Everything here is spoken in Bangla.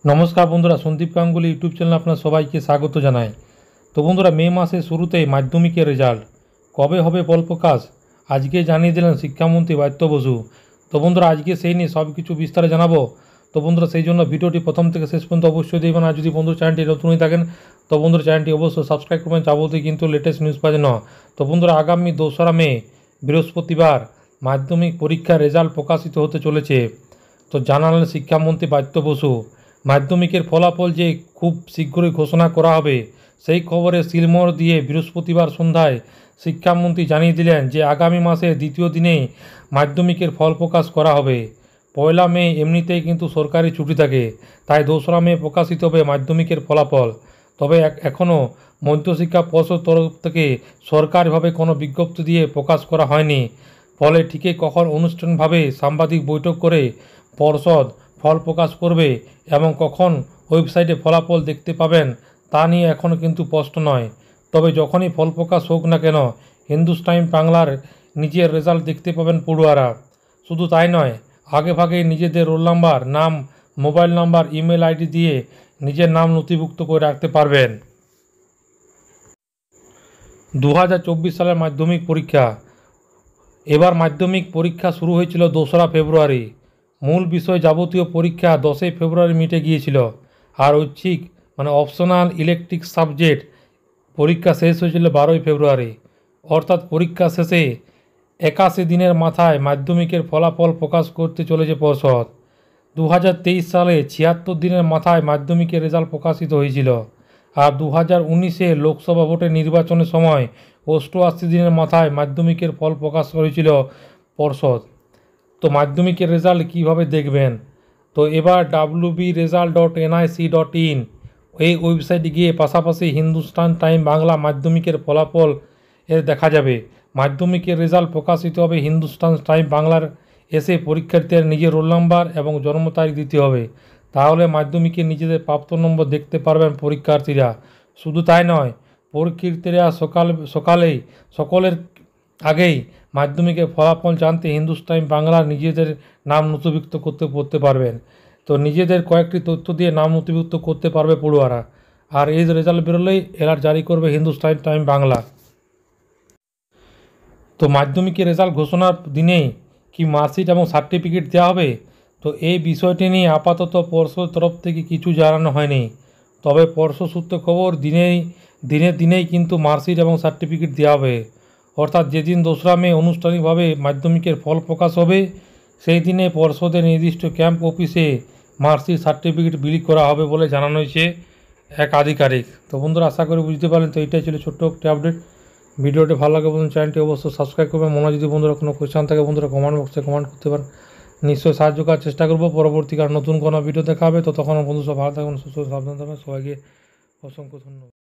নমস্কার বন্ধুরা, সন্দীপ গাঙ্গুলি ইউটিউব চ্যানেলে আপনার সবাইকে স্বাগত জানাই। তো বন্ধুরা, মে মাসের শুরুতেই মাধ্যমিকের রেজাল্ট কবে হবে ফল প্রকাশ আজকে জানিয়ে দিলেন শিক্ষামন্ত্রী ব্রাত্য বসু। তো বন্ধুরা, আজকে সেই নিয়ে সব কিছু বিস্তারে জানাবো। তো বন্ধুরা, সেই জন্য ভিডিওটি প্রথম থেকে শেষ পর্যন্ত অবশ্যই দেখবেন। আর যদি বন্ধুরা চ্যানেলটি নতুন হয়ে থাকেন তো বন্ধুরা চ্যানেলটি অবশ্যই সাবস্ক্রাইব করবেন, যাবতীয় কিন্তু লেটেস্ট নিউজ পাওয়ার জন্য। তো বন্ধুরা, আগামী 2রা মে বৃহস্পতিবার মাধ্যমিক পরীক্ষার রেজাল্ট প্রকাশিত হতে চলেছে। তো জানালেন শিক্ষামন্ত্রী ব্রাত্য বসু। মাধ্যমিকের ফলাফল যে খুব শীঘ্রই ঘোষণা করা হবে সেই খবরে শিলমোহর দিয়ে বৃহস্পতিবার সন্ধ্যায় শিক্ষামন্ত্রী জানিয়ে দিলেন যে আগামী মাসের দ্বিতীয় দিনেই মাধ্যমিকের ফল প্রকাশ করা হবে। 1 মে এমনিতেই কিন্তু সরকারি ছুটি থাকে, তাই 2রা মে প্রকাশিত হবে মাধ্যমিকের ফলাফল। তবে এখনও মধ্যশিক্ষা পর্ষদ তরফ থেকে সরকারিভাবে কোনো বিজ্ঞপ্তি দিয়ে প্রকাশ করা হয়নি। ফলে ঠিকই কখন অনুষ্ঠানভাবে সাংবাদিক বৈঠক করে পর্ষদ ফল প্রকাশ করবে এবং কখন ওয়েবসাইটে ফলাফল দেখতে পাবেন তা নিয়ে এখনও কিন্তু স্পষ্ট নয়। তবে যখনই ফল প্রকাশ হোক না কেন, হিন্দুস্তান বাংলার নিজের রেজাল্ট দেখতে পাবেন পড়ুয়ারা। শুধু তাই নয়, আগেভাগেই নিজেদের রোল নাম্বার, নাম, মোবাইল নাম্বার, ইমেল আইডি দিয়ে নিজের নাম নথিভুক্ত করে রাখতে পারবেন। 2024 সালের মাধ্যমিক পরীক্ষা। এবার মাধ্যমিক পরীক্ষা শুরু হয়েছিল 2রা ফেব্রুয়ারি। মূল বিষয় যাবতীয় পরীক্ষা 10ই ফেব্রুয়ারি মিটে গিয়েছিল। আর ঐচ্ছিক অপশনাল ইলেকট্রিক সাবজেক্ট পরীক্ষা শেষ হয়েছিল 12ই ফেব্রুয়ারি। অর্থাৎ পরীক্ষা শেষে 81 দিনের মাথায় মাধ্যমিকের ফলাফল প্রকাশ করতে চলেছে পর্ষদ। 2023 সালে 76 দিনের মাথায় মাধ্যমিকের রেজাল্ট প্রকাশিত হয়েছিল। আর 2019-এ লোকসভা ভোটের নির্বাচনের সময় 88 দিনের মাথায় মাধ্যমিকের ফল প্রকাশ করেছিল পর্ষদ। তো মাধ্যমিকের রেজাল্ট কীভাবে দেখবেন? তো এবার wbresult.nic.in এই ওয়েবসাইটে গিয়ে পাশাপাশি হিন্দুস্তান টাইম বাংলা মাধ্যমিকের ফলাফল দেখা যাবে। মাধ্যমিকের রেজাল্ট প্রকাশিত হবে হিন্দুস্তান টাইম বাংলার এসে পরীক্ষার্থীদের নিজের রোল নাম্বার এবং জন্ম তারিখ দিতে হবে। তাহলে মাধ্যমিকে নিজেদের প্রাপ্ত নম্বর দেখতে পারবেন পরীক্ষার্থীরা। শুধু তাই নয়, পরীক্ষার্থীরা সকলের আগেই মাধ্যমিকের ফলাফল জানতে হিন্দুস্তান বাংলার নিজেদের নাম নথিভুক্ত করতে পারবেন। তো নিজেদের কয়েকটি তথ্য দিয়ে নাম নথিভুক্ত করতে পারবে পড়ুয়ারা। আর এই রেজাল্ট বেরোলেই অ্যালার্ট জারি করবে হিন্দুস্তান টাইম বাংলা। তো মাধ্যমিকের রেজাল্ট ঘোষণার দিনেই কি মার্কশিট এবং সার্টিফিকেট দেওয়া হবে? তো এই বিষয়টি নিয়ে আপাতত পর্ষদ তরফ থেকে কিছু জানানো হয়নি। তবে পর্ষদ সূত্রে খবর দিনেই কিন্তু মার্কশিট এবং সার্টিফিকেট দেওয়া হবে। অর্থাৎ যেদিন 2রা মে আনুষ্ঠানিকভাবে মাধ্যমিকের ফল প্রকাশ হবে সেই দিনে পর্ষদের নির্দিষ্ট ক্যাম্প অফিসে মার্কশিট সার্টিফিকেট বিলি করা হবে বলে জানানো হয়েছে এক আধিকারিক। তো বন্ধুরা, আশা করি বুঝতে পারলেন। তো এইটাই ছিল ছোট্ট একটি আপডেট। ভিডিওটি ভালো লাগে বন্ধু চ্যানেলটি অবশ্যই সাবস্ক্রাইব করবেন। মনে যদি বন্ধুরা কোনো কোয়েশ্চেন থাকে বন্ধুরা কমেন্ট বক্সে কমেন্ট করতে পারেন, নিশ্চয়ই সাহায্য করার চেষ্টা করবো। পরবর্তীকার নতুন কোনো ভিডিও দেখা হবে। তো তখন বন্ধু সব ভালো থাকবেন, সুস্থ সাবধান থাকবেন। সবাইকে অসংখ্য ধন্যবাদ।